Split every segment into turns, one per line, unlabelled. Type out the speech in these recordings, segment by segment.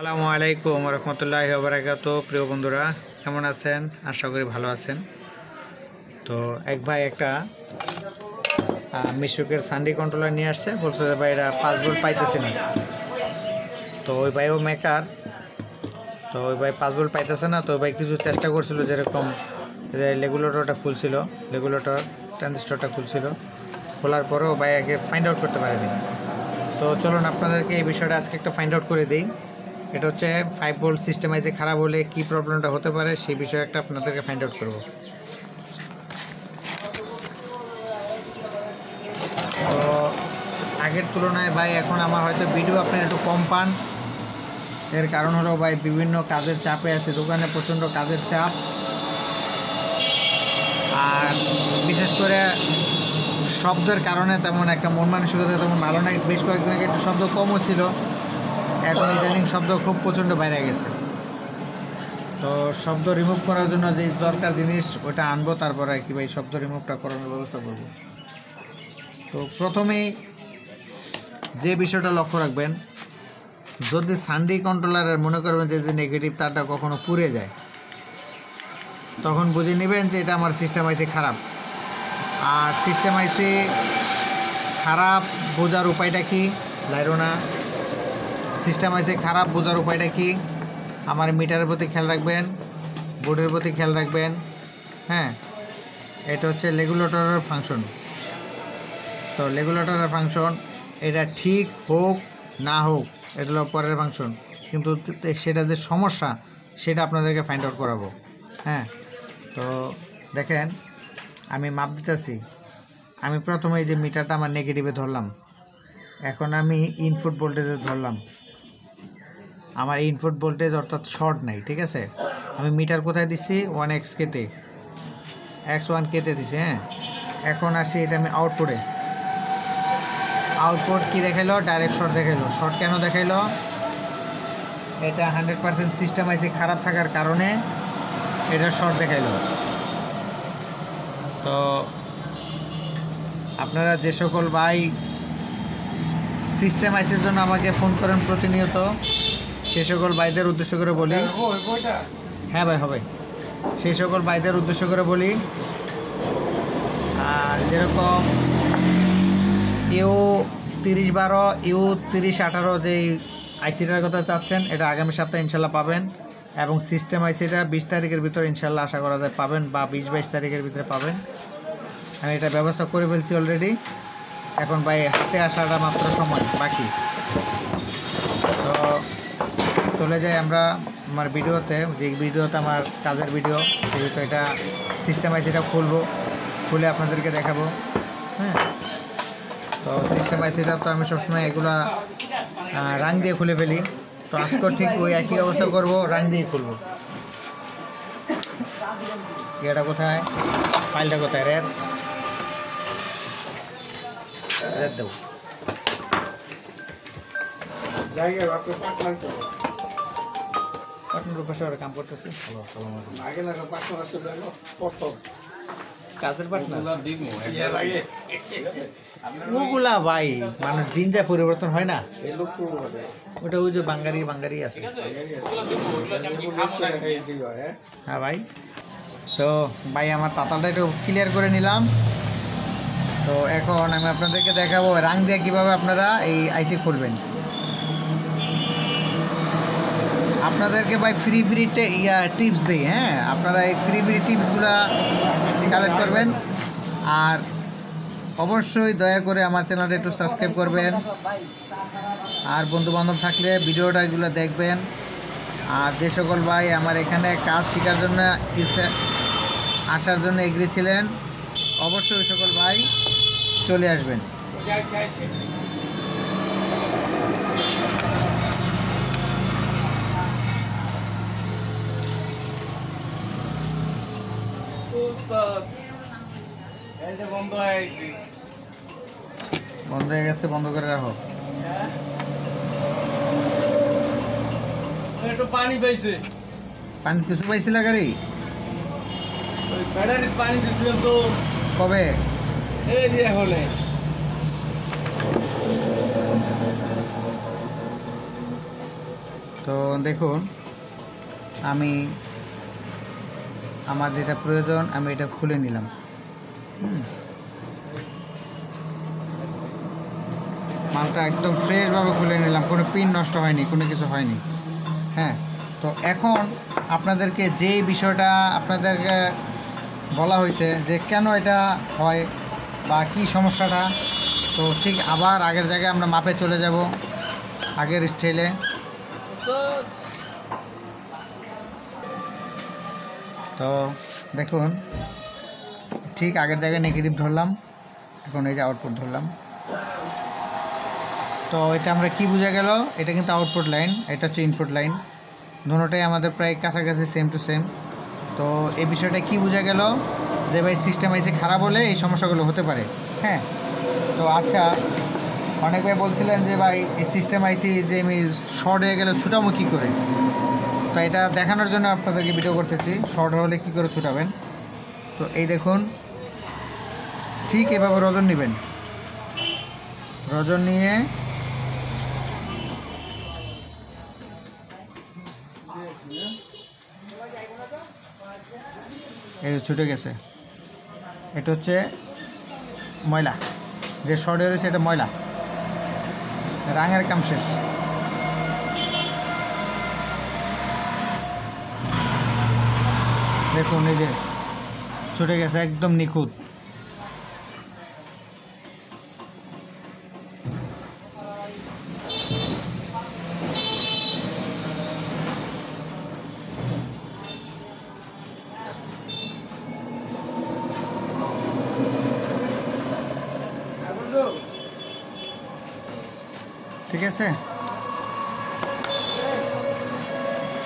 আসসালামু আলাইকুম রহমতুল্লাহি ওয়া বারাকাতুহু। প্রিয় বন্ধুরা, কেমন আছেন? আশা করি ভালো আছেন। তো এক ভাই একটা মিশুকের সানডি কন্ট্রোলার নিয়ে আসছে, বলছে যে ভাই এরা 5 ভোল্ট পাইতেছে না। তো ওই ভাইও মেকার, তো ওই ভাই 5 ভোল্ট পাইতেছে না। তো ওই ভাই কিছু চেষ্টা করছিল, যেরকম রেগুলেটরটা খুলছিল, রেগুলেটর ট্রানজিস্টরটা খুলছিল, খোলার পরেও ভাই আগে ফাইন্ড আউট করতে পারেনি। তো চলুন আপনাদেরকে এই বিষয়টা আজকে একটা ফাইন্ড আউট করে দিই। এটা হচ্ছে 5 ভোল্ট সিস্টেমাইজে খারাপ হলে কি প্রবলেমটা হতে পারে সেই বিষয়ে একটা আপনাদেরকে ফাইন্ড আউট করব। তো আগের তুলনায় ভাই এখন আমার হয়তো ভিডিও আপনার একটু কম পান। এর কারণ হলো ভাই বিভিন্ন কাজের চাপে আছে, দোকানে প্রচণ্ড কাজের চাপ, আর বিশেষ করে শব্দের কারণে তেমন একটা মন মানসিকতা তেমন ভালো নাই। বেশ কয়েকদিন আগে একটু শব্দ কমও ছিল, এখন ইদানিং শব্দ খুব প্রচণ্ড বাইরে গেছে। তো শব্দ রিমুভ করার জন্য যে দরকার জিনিস ওটা আনবো, তারপরে কি ভাই শব্দ রিমুভটা করানোর ব্যবস্থা করবো। তো প্রথমেই যে বিষয়টা লক্ষ্য রাখবেন, যদি সানডি কন্ট্রোলারের মনে করবেন যে নেগেটিভ তারটা কখনো পুড়ে যায়, তখন বুঝে নেবেন যে এটা আমার সিস্টেম আইসি খারাপ। আর সিস্টেম আইসি খারাপ বোঝার উপায়টা কি? লাইরোনা সিস্টেম আইসি খারাপ বোঝার উপায়টা কি? আমার মিটারের প্রতি খেয়াল রাখবেন, বোর্ডের প্রতি খেয়াল রাখবেন। হ্যাঁ, এটা হচ্ছে রেগুলেটরের ফাংশন। তো রেগুলেটরের ফাংশন এটা ঠিক হোক না হোক, এটা হলো পরের ফাংশন, কিন্তু সেটা যে সমস্যা সেটা আপনাদেরকে ফাইন্ড আউট করাবো। হ্যাঁ, তো দেখেন আমি মাপ দিতেছি। আমি প্রথমে এই যে মিটারটা আমার নেগেটিভে ধরলাম, এখন আমি ইনপুট ভোল্টেজে ধরলাম। আমার ইনপুট ভোল্টেজ অর্থাৎ শর্ট নাই, ঠিক আছে। আমি মিটার কোথায় দিচ্ছি? 1x-তে, x1-তে দিচ্ছি। হ্যাঁ, এখন আসি এটা আমি আউটপুটে। আউটপুট কি দেখাইলো? ডাইরেক্ট শর্ট দেখাইলো। শর্ট কেন দেখাইলো? এটা 100% সিস্টেম আইসি খারাপ থাকার কারণে এটা শর্ট দেখাইলো। তো আপনারা যে সকল ভাই সিস্টেম আইসির জন্য আমাকে ফোন করেন প্রতিনিয়ত, সেই সকল ভাইদের উদ্দেশ্য করে বলি, হ্যাঁ ভাই হবে, সেই সকল ভাইদের উদ্দেশ্য করে বলি, আর যেরকম U3012 U3018 যেই আইসিটার কথা চাচ্ছেন, এটা আগামী সপ্তাহে ইনশাল্লাহ পাবেন। এবং সিস্টেম আইসিটা 20 তারিখের ভিতরে ইনশাল্লাহ আশা করা যায় পাবেন, বা 20-22 তারিখের ভিতরে পাবেন। আমি এটা ব্যবস্থা করে ফেলছি অলরেডি। এখন ভাই হাতে আসাটা মাত্র সময় বাকি। তো চলে যাই আমরা আমার ভিডিওতে, যে ভিডিওতে আমার কাজের ভিডিও, যেহেতু এটা সিস্টেম আইসিটা খুলে আপনাদেরকে দেখাবো। হ্যাঁ, তো সিস্টেম আইসিটা তো আমি সবসময় এগুলা রাং দিয়ে খুলে ফেলি, তো আজকেও ঠিক ওই একই অবস্থা করব, রাং দিয়ে খুলবো। এটা কোথায়? ফাইলটা কোথায়? রেড দেবো পাটনার পাশে ওরা কাম করতেছে। কাজের পাটনার ওগুলা ভাই, মানুষ দিন যা পরিবর্তন হয় না, ওটা ওই যে বাঙ্গারি আছে। হ্যাঁ ভাই, তো ভাই আমার তাতালটা একটু ক্লিয়ার করে নিলাম। তো এখন আমি আপনাদেরকে দেখাবো রাং দিয়ে কীভাবে আপনারা এই আইসি খুলবেন। আপনাদেরকে ভাই ফ্রি টিপস দিই। হ্যাঁ, আপনারা এই ফ্রি টিপসগুলো কালেক্ট করবেন, আর অবশ্যই দয়া করে আমার চ্যানেলটা একটু সাবস্ক্রাইব করবেন, আর বন্ধুবান্ধব থাকলে ভিডিওটা এগুলো দেখবেন। আর যে সকল ভাই আমার এখানে কাজ শেখার জন্য আসার জন্য এগ্রি ছিলেন, অবশ্যই ওই সকল ভাই চলে আসবেন। বন্ধ হয়ে গেছে, বন্ধ করে রাখো।
পানি পাইছে,
পানি কিছু পাইছিল গাড়ি?
পানি দিয়েছিলাম তো
কবে?
এই যে হলে
তো দেখুন আমি আমার যেটা প্রয়োজন আমি এটা খুলে নিলাম। মালটা একদম ফ্রেশভাবে খুলে নিলাম, কোনো পিন নষ্ট হয়নি, কোনো কিছু হয়নি। হ্যাঁ, তো এখন আপনাদেরকে যেই বিষয়টা আপনাদেরকে বলা হয়েছে যে কেন এটা হয় বা কি সমস্যাটা, তো ঠিক আবার আগের জায়গায় আমরা মাপে চলে যাব, আগের স্টাইলে। তো দেখুন ঠিক আগের জায়গায় নেগেটিভ ধরলাম, এখন এই যে আউটপুট ধরলাম। তো এটা আমরা কি বোঝা গেল, এটা কিন্তু আউটপুট লাইন, এটা হচ্ছে ইনপুট লাইন, দুটোটাই আমাদের প্রায় কাছাকাছি সেম টু সেম। তো এই বিষয়টা কি বোঝা গেল যে ভাই সিস্টেম আইসি খারাপ হলে এই সমস্যাগুলো হতে পারে। হ্যাঁ, তো আচ্ছা, অনেক ভাই বলছিলেন যে ভাই এই সিস্টেম আইসি যে আমি শর্ট হয়ে গেলে ছুটাবো কী করে, তো এটা দেখানোর জন্য আপনাদেরকে ভিডিও করতেছি শর্ট হলে কী করে ছুটাবেন। তো এই দেখুন ঠিক এভাবে রজন নেবেন, রজন নিয়ে এই ছুটে গেছে, এটা হচ্ছে ময়লা, যে শর্ট হয়ে রয়েছে এটা ময়লা, রাঙের কাম শেষ। দেখুন এই যে ছুটে গেছে একদম নিখুঁত। ঠিক আছে,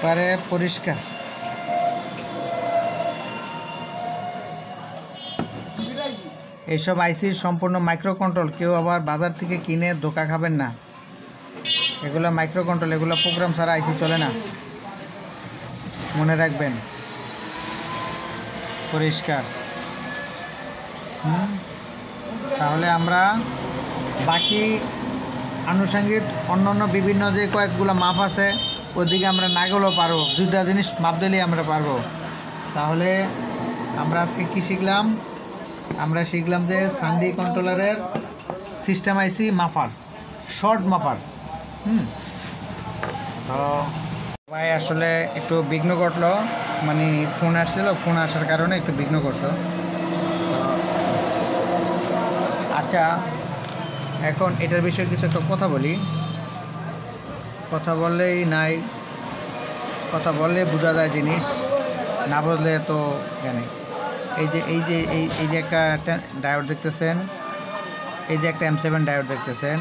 পরে পরিষ্কার। এইসব আইসি সম্পূর্ণ মাইক্রো কন্ট্রোল, কেউ আবার বাজার থেকে কিনে ধোকা খাবেন না, এগুলো মাইক্রো কন্ট্রোল, এগুলো প্রোগ্রাম ছাড়া আইসি চলে না, মনে রাখবেন। পরিষ্কার। তাহলে আমরা বাকি আনুষঙ্গিক অন্যান্য বিভিন্ন যে কয়েকগুলো মাপ আছে ওইদিকে আমরা না গেলেও পারবো, দুটা জিনিস মাপ দিলেই আমরা পারবো। তাহলে আমরা আজকে কি শিখলাম, আমরা শিখলাম যে সানডি কন্ট্রোলারের সিস্টেম আইসি মাপার, শর্ট মাপার। তো ভাই আসলে একটু বিঘ্ন ঘটলো, মানে ফোন আসছিল, ফোন আসার কারণে একটু বিঘ্ন ঘটলো। আচ্ছা, এখন এটার বিষয়ে কিছু একটা কথা বলি। কথা বললেই নাই, কথা বললে বোঝা যায় জিনিস, না বুঝলে তো জানি। এই যে একটা ডায়োড দেখতেছেন, এই যে একটা M7 ডায়োড দেখতেছেন,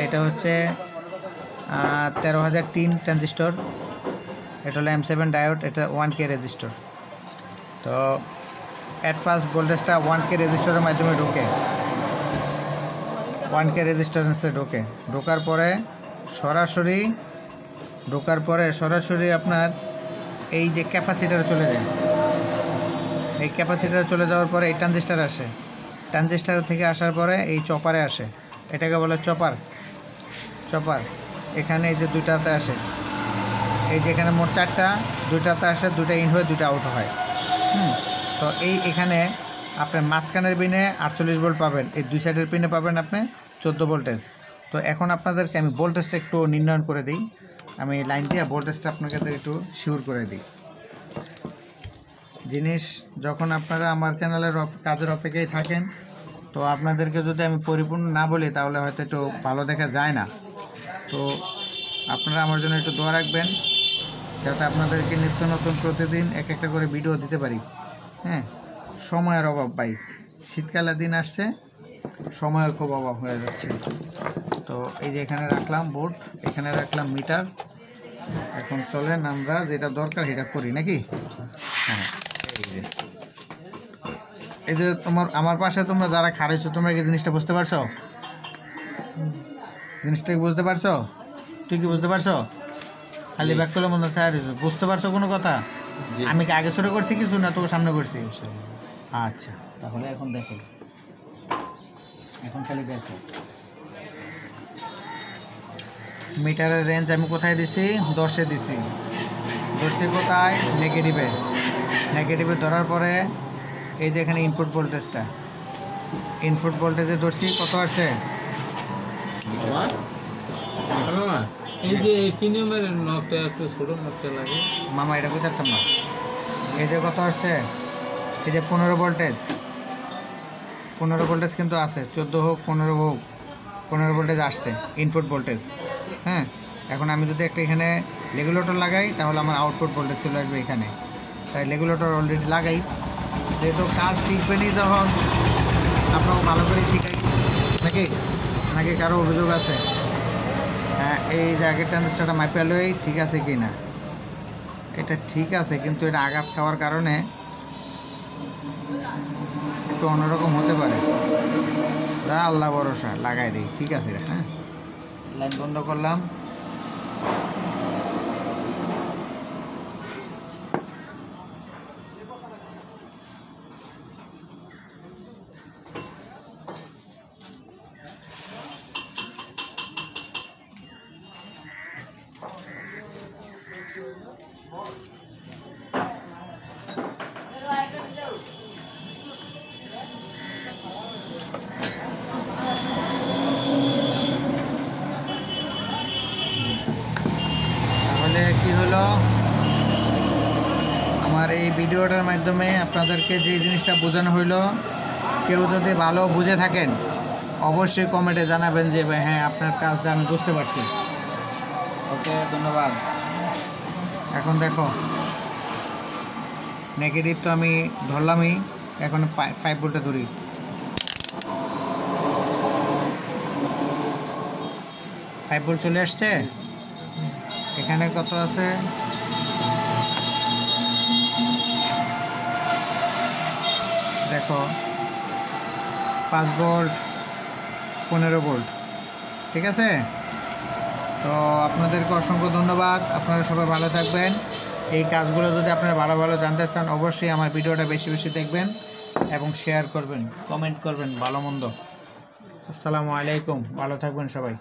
এটা হচ্ছে 13003 ট্রানজিস্টর, এটা হলো M7 ডায়োড, এটা 1K রেজিস্টর। তো অ্যাট ফার্স্ট ভোল্টেজটা 1K রেজিস্টরের মাধ্যমে ঢোকে, 1K রেজিস্ট্যান্সে ঢোকার পরে সরাসরি আপনার এই যে ক্যাপাসিটারে চলে যায়, এই ক্যাপাসিটারে চলে যাওয়ার পরে এই ট্রানজিস্টার আসে, ট্রানজিস্টার থেকে আসার পরে এই চপারে আসে, এটাকে বলে চপার। এখানে এই যে দুইটাতে আসে, এই যে এখানে মোট 4টা, দুইটাতে আসে, দুইটা ইন হয়ে দুইটা আউট হয়। তো এখানে আপনার মাঝখানের পিনে 48 ভোল্ট পাবেন, এই দুই সাইডের পিনে পাবেন আপনি 14 ভোল্টেজ। তো এখন আপনাদেরকে আমি ভোল্টেজটা একটু নির্ণয় করে দিই, আমি লাইন দিয়ে ভোল্টেজটা আপনাকে একটু শিওর করে দিই। জিনিস যখন আপনারা আমার চ্যানেলের কাজের অপেক্ষায় থাকেন, তো আপনাদেরকে যদি আমি পরিপূর্ণ না বলি তাহলে হয়তো একটু ভালো দেখা যায় না। তো আপনারা আমার জন্য একটু দোয়া রাখবেন, যাতে আপনাদেরকে নিত্য নতুন প্রতিদিন এক একটা করে ভিডিও দিতে পারি। হ্যাঁ, সময়ের অভাব ভাই, শীতকালের দিন আসছে, সময়ের খুব অভাব হয়ে যাচ্ছে। তো এই যে এখানে রাখলাম বোর্ড, এখানে রাখলাম মিটার। এখন চলেন আমরা যেটা দরকার সেটা করি নাকি। হ্যাঁ, এই যে আমার পাশে তোমরা যারা খারাইছো, তোমরা কি জিনিসটা বুঝতে পারছো? জিনিসটা কি বুঝতে পারছো? তুই কি বুঝতে পারছো? খালি ব্যাক করলে মনে হচ্ছে বুঝতে পারছো কোনো কথা? আমি কি আগে শুরু করছি কিছু, না তোকে সামনে করছি? আচ্ছা, তাহলে এখন দেখো, এখন খালি দেখো। মিটারের রেঞ্জ আমি কোথায় দিছি 10-এ দিছি, ধরছি কোথায় নেগেটিভে। নেগেটিভে ধরার পরে এই যে এখানে ইনপুট ভোল্টেজটা, ইনপুট ভোল্টেজে ধরছি কত আছে,
এই যে ফিনিয়মের নকটা একটু ছোট নকটা লাগে
মামা এটা বুঝতাম না, এই যে কত আসছে, এই যে 15 ভোল্টেজ, 15 ভোল্টেজ কিন্তু আছে, 14 হোক 15 হোক, 15 ভোল্টেজ আসছে ইনপুট ভোল্টেজ। হ্যাঁ, এখন আমি যদি একটা এখানে রেগুলেটর লাগাই তাহলে আমার আউটপুট ভোল্টেজ চলে আসবে এখানে। তাই রেগুলেটর অলরেডি লাগাই, যেহেতু কাজ শিখবেনই যখন আপনাকে ভালো করে শিখাই, নাকি নাকি কারো অভিযোগ আছে? হ্যাঁ, এই যে আগের ট্রানজিস্টারটা মাইপা লই ঠিক আছে কি না, এটা ঠিক আছে, কিন্তু এটা আঘাত খাওয়ার কারণে একটু অন্যরকম হতে পারে। যা আল্লাহ ভরসা, লাগাই দিই, ঠিক আছে। হ্যাঁ, লাইট বন্ধ করলাম। তাহলে কি হলো, আমার এই ভিডিওটার মাধ্যমে আপনাদেরকে যে জিনিসটা বোঝানো হইলো, কেউ যদি ভালো বুঝে থাকেন অবশ্যই কমেন্টে জানাবেন যে ভাই হ্যাঁ আপনার কাজটা আমি বুঝতে পারছি। ওকে, ধন্যবাদ। এখন দেখো নেগেটিভ তো আমি ধরলামই, এখন 5 ভোল্টে ধরি। 5 ভোল্ট চলে আসছে, এখানে কত আছে, দেখো 5 ভোল্ট 15 ভোল্ট, ঠিক আছে। তো আপনাদেরকে অসংখ্য ধন্যবাদ, আপনারা সবাই ভালো থাকবেন। এই কাজগুলো যদি আপনারা ভালো ভালো জানতে চান অবশ্যই আমার ভিডিওটা বেশি বেশি দেখবেন এবং শেয়ার করবেন, কমেন্ট করবেন ভালো মন্দ। আসসালামু আলাইকুম, ভালো থাকবেন সবাই।